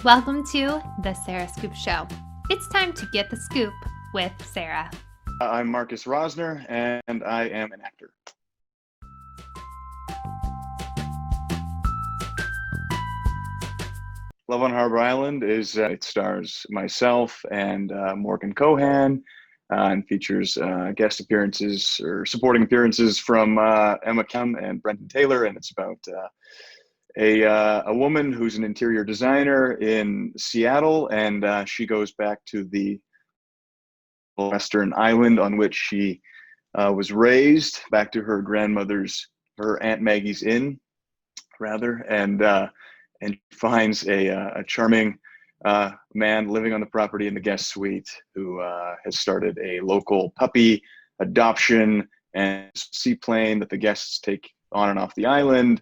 Welcome to The Sarah Scoop Show. It's time to get the scoop with Sarah. I'm Marcus Rosner, and I am an actor. Love on Harbor Island it stars myself and Morgan Kohan, and features guest appearances or supporting appearances from Emma Kim and Brendan Taylor, and it's about a woman who's an interior designer in Seattle, and she goes back to the western island on which she was raised, back to her Aunt Maggie's inn, rather, and finds a charming man living on the property in the guest suite who has started a local puppy adoption and seaplane that the guests take on and off the island,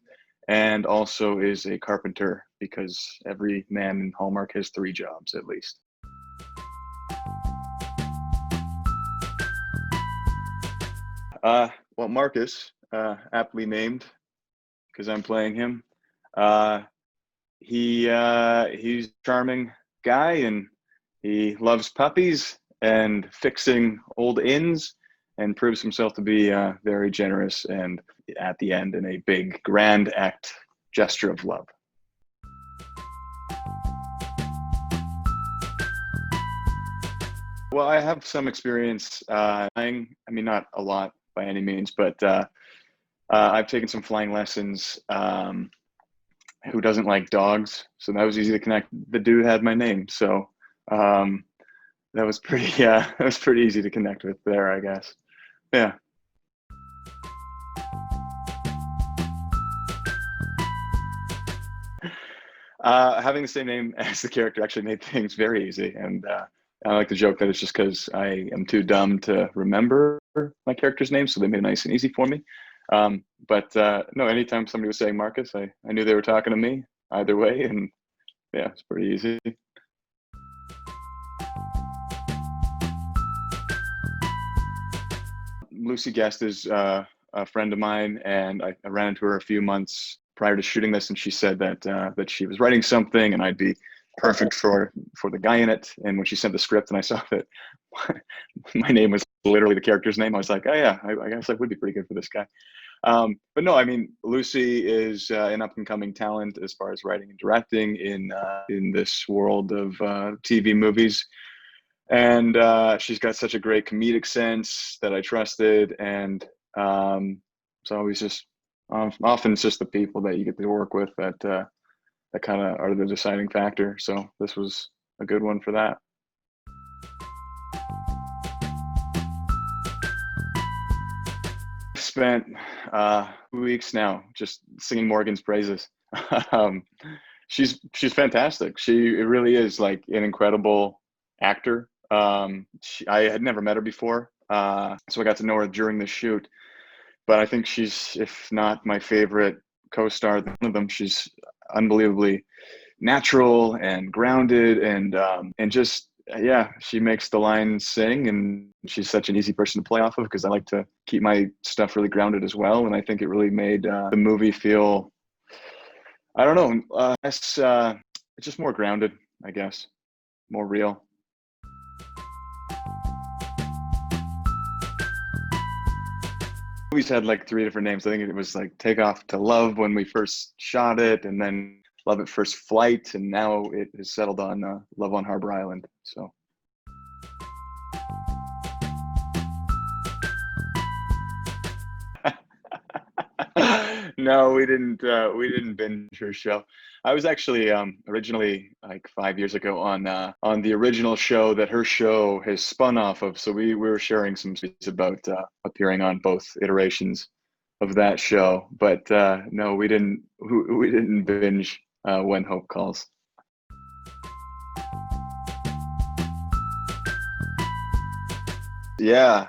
and also is a carpenter, because every man in Hallmark has 3 jobs at least. Well, Marcus, aptly named because I'm playing him. He's a charming guy, and he loves puppies and fixing old inns, and proves himself to be very generous, and at the end in a big grand act gesture of love. Well, I have some experience flying. I mean, not a lot by any means, but I've taken some flying lessons. Who doesn't like dogs? So that was easy to connect. The dude had my name, so that was pretty. That was pretty easy to connect with there, I guess. Yeah. Having the same name as the character actually made things very easy, and I like to joke that it's just because I am too dumb to remember my character's name, so they made it nice and easy for me. But no, anytime somebody was saying Marcus, I knew they were talking to me either way, and yeah, it's pretty easy. Lucy Guest is a friend of mine, and I ran into her a few months prior to shooting this, and she said that she was writing something, and I'd be perfect for the guy in it. And when she sent the script and I saw that my name was literally the character's name, I was like, oh yeah, I guess I would be pretty good for this guy. But no, I mean, Lucy is an up-and-coming talent as far as writing and directing in this world of TV movies. And she's got such a great comedic sense that I trusted. And it's always just, often it's just the people that you get to work with that kind of are the deciding factor. So this was a good one for that. Spent 2 weeks now just singing Morgan's praises. She's fantastic. It really is like an incredible actor. I had never met her before, so I got to know her during the shoot. But I think she's, if not my favorite co-star, one of them. She's unbelievably natural and grounded, and just, yeah, she makes the lines sing, and she's such an easy person to play off of, because I like to keep my stuff really grounded as well. And I think it really made the movie feel, I don't know, it's just more grounded, I guess, more real. Movies had like 3 different names. I think it was like Take Off to Love when we first shot it, and then Love at First Flight, and now it has settled on Love on Harbor Island. So. No, we didn't binge her show. I was actually originally, like 5 years ago, on the original show that her show has spun off of. So we were sharing some speaks about appearing on both iterations of that show. But no, we didn't binge When Hope Calls. Yeah.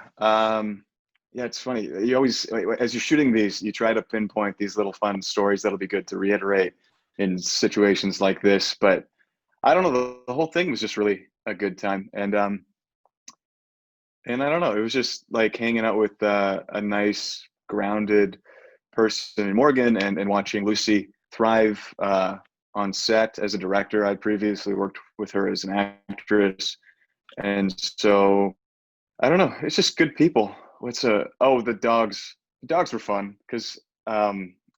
Yeah, it's funny. You always, as you're shooting these, you try to pinpoint these little fun stories that'll be good to reiterate in situations like this. But I don't know, the whole thing was just really a good time. And I don't know, it was just like hanging out with a nice, grounded person in Morgan, and watching Lucy thrive on set as a director. I previously worked with her as an actress, and so I don't know. It's just good people. The dogs. The dogs were fun because I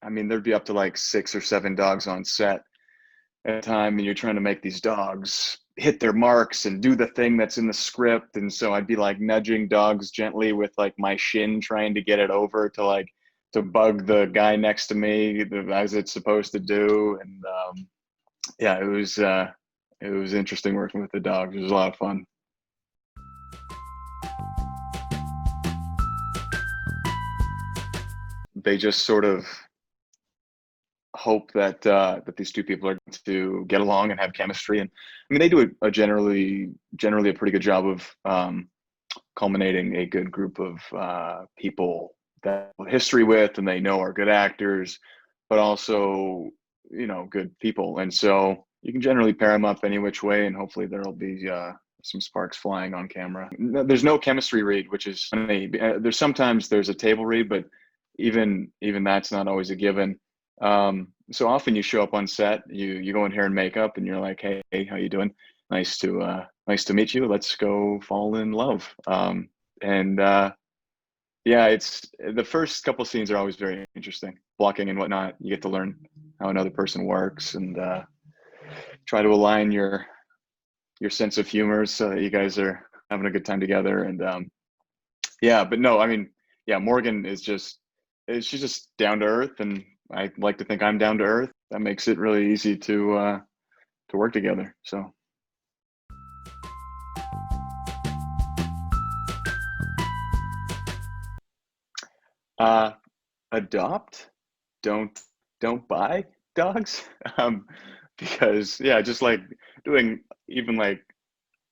mean there'd be up to like 6 or 7 dogs on set at a time, and you're trying to make these dogs hit their marks and do the thing that's in the script. And so I'd be like nudging dogs gently with like my shin, trying to get it over to like to bug the guy next to me as it's supposed to do. And yeah, it was interesting working with the dogs. It was a lot of fun. They just sort of hope that that these two people are going to get along and have chemistry. And I mean, they do generally a pretty good job of culminating a good group of people that have history with and they know are good actors, but also good people. And so you can generally pair them up any which way, and hopefully there'll be some sparks flying on camera. There's no chemistry read, which is funny. There's a table read, but even that's not always a given. So often you show up on set, you go in hair and makeup, and you're like, hey, how you doing? Nice to meet you. Let's go fall in love. And yeah, it's the first couple scenes are always very interesting. Blocking and whatnot, you get to learn how another person works and try to align your sense of humor so that you guys are having a good time together. And yeah, but no, I mean, yeah, Morgan is she's just down to earth, and I like to think I'm down to earth. That makes it really easy to work together. So. Uh, Adopt, don't buy dogs, because yeah, just like doing even like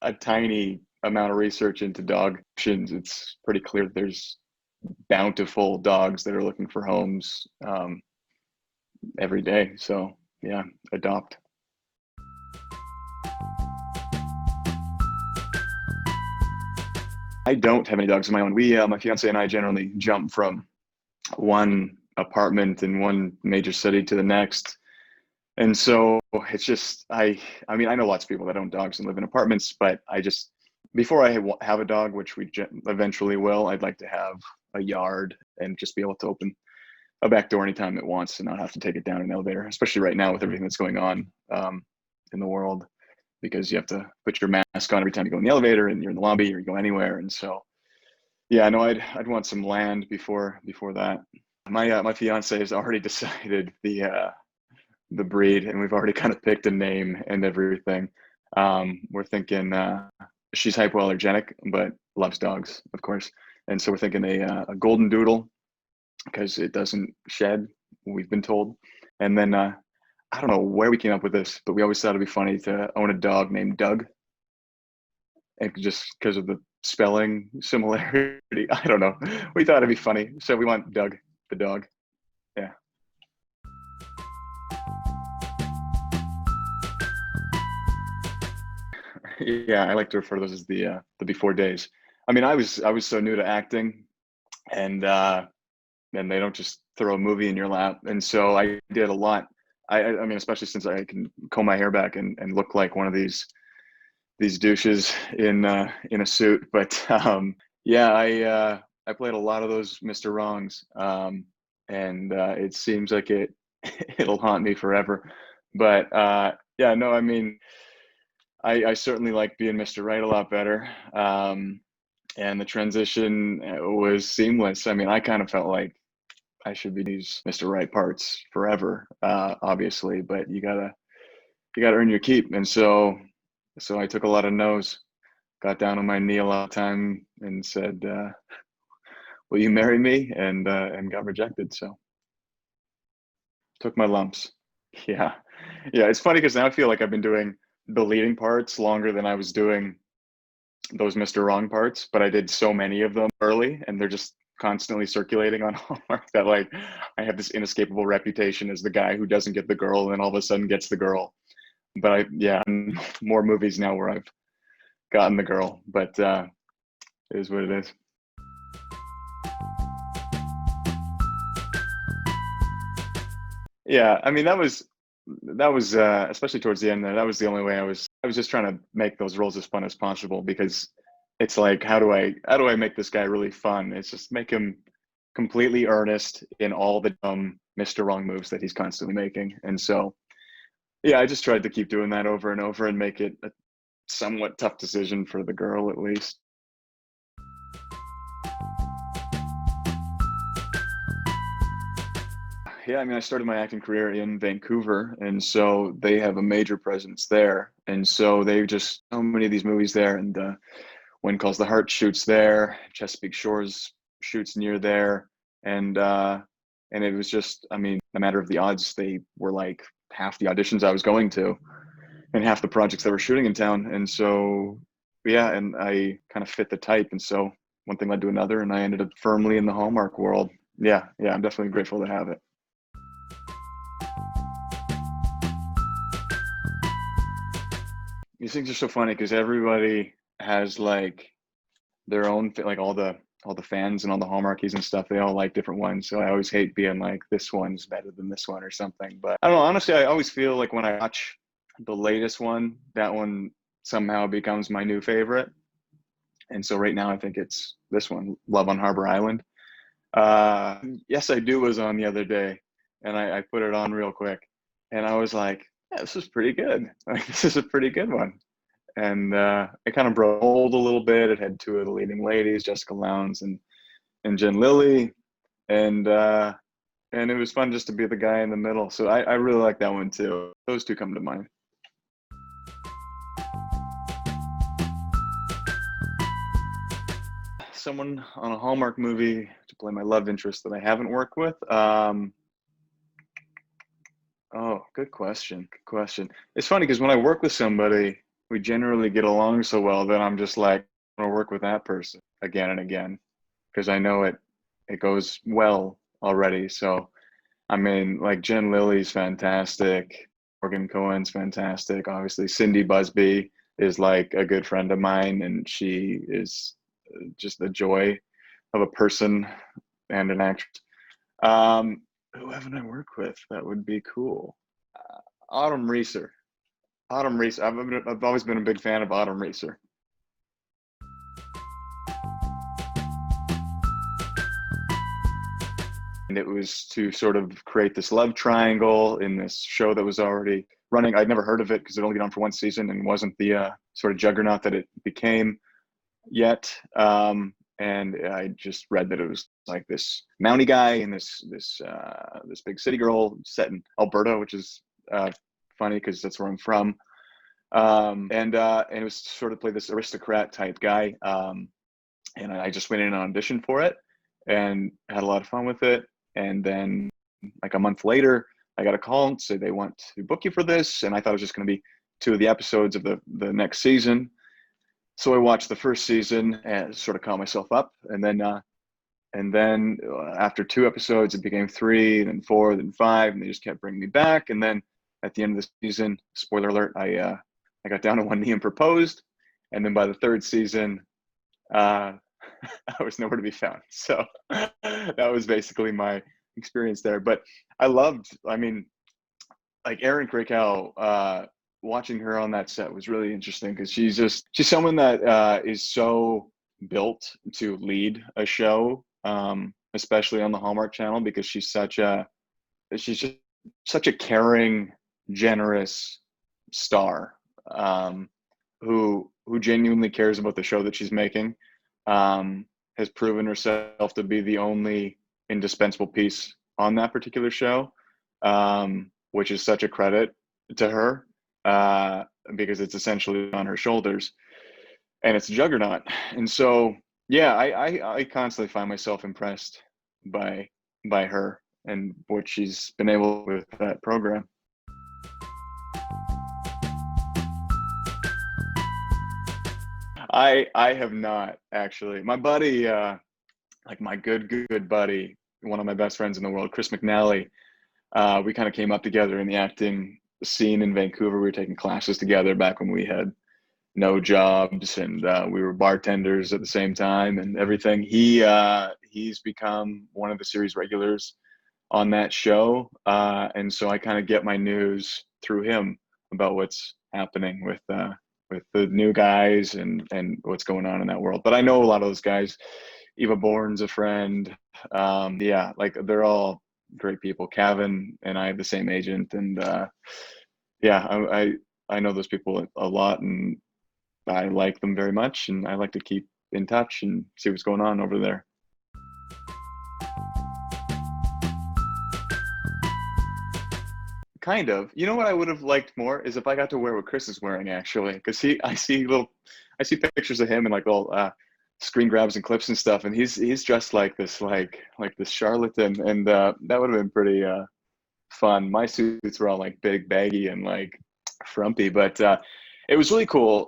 a tiny amount of research into dog options, it's pretty clear that there's bountiful dogs that are looking for homes every day. So yeah, adopt. I don't have any dogs of my own. My fiance and I generally jump from one apartment in one major city to the next. And so it's just, I mean, I know lots of people that own dogs and live in apartments, but before I have a dog, which we eventually will, I'd like to have a yard and just be able to open a back door anytime it wants and not have to take it down an elevator, especially right now with everything that's going on in the world, because you have to put your mask on every time you go in the elevator and you're in the lobby or you go anywhere. And so, yeah, no, I'd want some land before that. My fiance has already decided the breed, and we've already kind of picked a name and everything. We're thinking she's hypoallergenic, but loves dogs, of course. And so we're thinking a golden doodle because it doesn't shed, we've been told. And then I don't know where we came up with this, but we always thought it'd be funny to own a dog named Doug, and just because of the spelling similarity. I don't know. We thought it'd be funny, so we want Doug the dog. Yeah. Yeah, I like to refer to those as the before days. I mean, I was so new to acting, and they don't just throw a movie in your lap, and so I did a lot. I mean, especially since I can comb my hair back and look like one of these douches in a suit. But yeah, I played a lot of those Mr. Wrongs, and it seems like it'll haunt me forever. But yeah, no, I mean, I certainly like being Mr. Right a lot better. And the transition was seamless. I mean, I kind of felt like I should be these Mr. Right parts forever, obviously, but you gotta earn your keep. And so I took a lot of no's, got down on my knee a lot of time and said, will you marry me? And got rejected. So took my lumps. Yeah. Yeah. It's funny because now I feel like I've been doing the leading parts longer than I was doing those Mr. Wrong parts, but I did so many of them early, and they're just constantly circulating on Hallmark that like I have this inescapable reputation as the guy who doesn't get the girl and then all of a sudden gets the girl. But more movies now where I've gotten the girl, but it is what it is. Yeah, I mean that was that was especially towards the end there. That was the only way I was just trying to make those roles as fun as possible because it's like how do I make this guy really fun? It's just make him completely earnest in all the dumb Mr. Wrong moves that he's constantly making. And so yeah, I just tried to keep doing that over and over and make it a somewhat tough decision for the girl at least. Yeah, I mean, I started my acting career in Vancouver, and so they have a major presence there. And so they just so many of these movies there, and One Calls the Heart shoots there, Chesapeake Shores shoots near there, and uh, and it was just, I mean, a matter of the odds. They were like half the auditions I was going to, and half the projects that were shooting in town. And so, yeah, and I kind of fit the type, and so one thing led to another, and I ended up firmly in the Hallmark world. Yeah, yeah, I'm definitely grateful to have it. These things are so funny because everybody has like their own like all the fans and all the Hallmarkies and stuff. They all like different ones. So I always hate being like this one's better than this one or something. But I don't know. Honestly, I always feel like when I watch the latest one, that one somehow becomes my new favorite. And so right now I think it's this one, Love on Harbor Island. Yes, I Do was on the other day, and I put it on real quick, and I was like, yeah, this is pretty good. Like this is a pretty good one. And it kind of broke mold a little bit. It had two of the leading ladies, Jessica Lowndes and Jen Lilly, and and it was fun just to be the guy in the middle. So I really like that one too. Those two come to mind. Someone on a Hallmark movie to play my love interest that I haven't worked with. Oh, good question. Good question. It's funny because when I work with somebody, we generally get along so well that I'm just like, I want to work with that person again and again because I know it goes well already. So I mean, like Jen Lilly's fantastic, Morgan Kohan's fantastic. Obviously, Cindy Busby is like a good friend of mine, and she is just the joy of a person and an actress. Um, who haven't I worked with? That would be cool. Autumn Reeser. Autumn Reeser. I've always been a big fan of Autumn Reeser. And it was to sort of create this love triangle in this show that was already running. I'd never heard of it because it only been on for one season and wasn't the sort of juggernaut that it became yet. And I just read that it was like this Mountie guy and this big city girl set in Alberta, which is funny because that's where I'm from. And it was sort of play this aristocrat type guy. And I just went in and auditioned for it and had a lot of fun with it. And then like a month later, I got a call and said they want to book you for this. And I thought it was just going to be two of the episodes of the next season. So I watched the first season and sort of caught myself up. And then after two episodes, it became three, then four, then five, and they just kept bringing me back. And then at the end of the season, spoiler alert, I got down on one knee and proposed. And then by the third season, uh, I was nowhere to be found. So that was basically my experience there. But I mean, like Erin Krakow, watching her on that set was really interesting because she's someone that is so built to lead a show, especially on the Hallmark Channel because she's just such a caring, generous star who genuinely cares about the show that she's making. Has proven herself to be the only indispensable piece on that particular show, which is such a credit to her because it's essentially on her shoulders and it's a juggernaut. And so, yeah, I constantly find myself impressed by her and what she's been able with that program. I have not actually. My buddy, like my good buddy, one of my best friends in the world, Chris McNally. We kind of came up together in the acting scene in Vancouver. We were taking classes together back when we had no jobs, and we were bartenders at the same time and everything. He's become one of the series regulars on that show, and so I kind of get my news through him about what's happening with the new guys and what's going on in that world. But I know a lot of those guys. Eva Bourne's a friend. Yeah, like they're all great people. Kevin and I have the same agent, and yeah, I know those people a lot, and I like them very much, and I like to keep in touch and see what's going on over there. Kind of. You know what I would have liked more is if I got to wear what Chris is wearing actually, because I see pictures of him and like little screen grabs and clips and stuff, and he's dressed like this charlatan, and that would have been pretty fun. My suits were all like big, baggy, and like frumpy, but it was really cool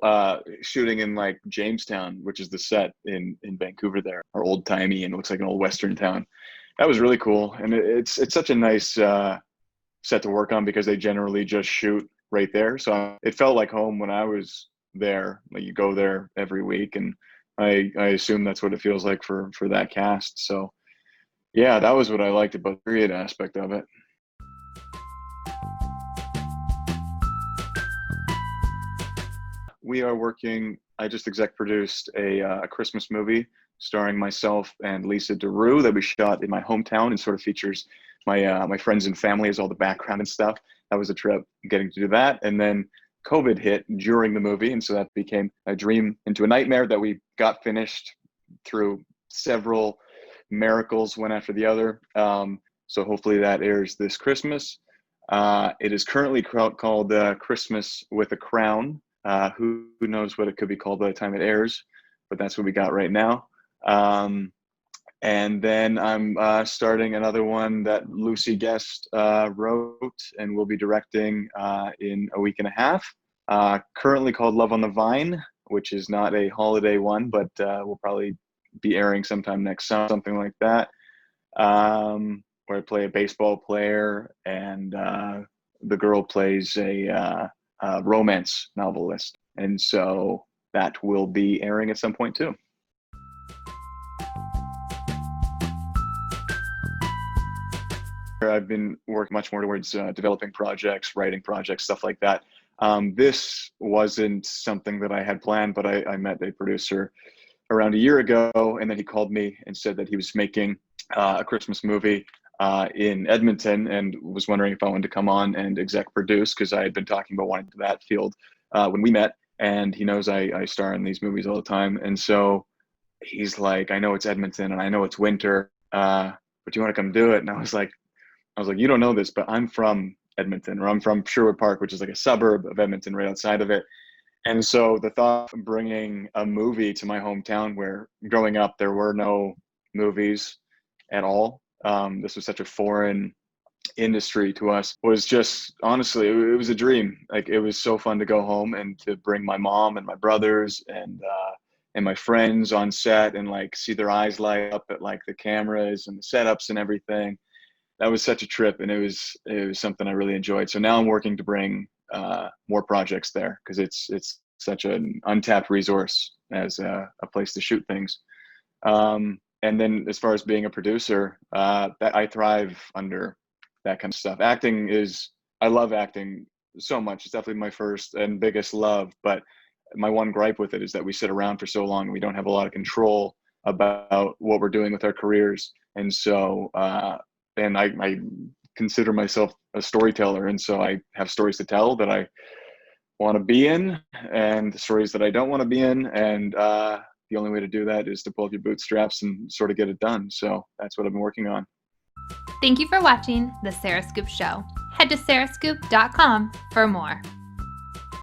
shooting in like Jamestown, which is the set in Vancouver there, or old timey, and it looks like an old Western town. That was really cool, and it's such a nice set to work on because they generally just shoot right there. So it felt like home when I was there. Like you go there every week, and I assume that's what it feels like for that cast. So yeah, that was what I liked about the period aspect of it. We are working. I just exec produced a Christmas movie starring myself and Lisa DeRue that we shot in my hometown, and sort of features my friends and family as all the background and stuff. That was a trip getting to do that, and then COVID hit during the movie, and so that became a dream into a nightmare that we got finished through several miracles, one after the other. So hopefully that airs this Christmas. It is currently called Christmas with a Crown. Who knows what it could be called by the time it airs, but that's what we got right now. And then I'm starting another one that Lucy Guest wrote and will be directing in a week and a half. Currently called Love on the Vine, which is not a holiday one, but will probably be airing sometime next summer, something like that. Where I play a baseball player, and the girl plays a romance novelist. And so that will be airing at some point too. I've been working much more towards developing projects, writing projects, stuff like that. This wasn't something that I had planned, but I met a producer around a year ago, and then he called me and said that he was making a Christmas movie in Edmonton, and was wondering if I wanted to come on and exec produce, because I had been talking about wanting to that field when we met, and he knows I star in these movies all the time. And so he's like, I know it's Edmonton and I know it's winter, but you want to come do it? And I was like, you don't know this, but I'm from Edmonton, or I'm from Sherwood Park, which is like a suburb of Edmonton right outside of it. And so the thought of bringing a movie to my hometown, where growing up there were no movies at all, this was such a foreign industry to us, was just, honestly, it was a dream. Like, it was so fun to go home and to bring my mom and my brothers and my friends on set, and like see their eyes light up at like the cameras and the setups and everything. That was such a trip, and it was something I really enjoyed. So now I'm working to bring more projects there, because it's such an untapped resource as a place to shoot things. And then as far as being a producer, that I thrive under that kind of stuff. I love acting so much. It's definitely my first and biggest love, but my one gripe with it is that we sit around for so long and we don't have a lot of control about what we're doing with our careers. And so, and I consider myself a storyteller, and so I have stories to tell that I want to be in, and stories that I don't want to be in, and the only way to do that is to pull up your bootstraps and sort of get it done. So that's what I've been working on. Thank you for watching The Sarah Scoop Show. Head to sarahscoop.com for more.